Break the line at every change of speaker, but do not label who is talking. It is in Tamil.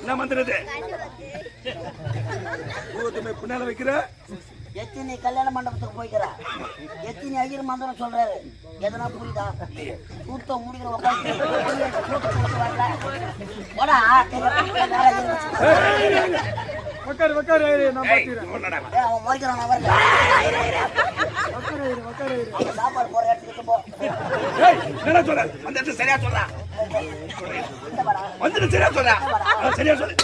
என்ன மந்திரது பின்னால வைக்கிற
எத்தினி கல்யாண மண்டபத்துக்கு போய்க்கிறா எத்தினி ஐயர் மந்திரம் சொல்றாரு எதனா புரியுதா கூட்டம் முடிக்கிற சாப்பாடு போற இடத்துக்கு போ
சரியா சொல்றா வந்துட்டு சரியா சொல்றா சரியா சொல்லு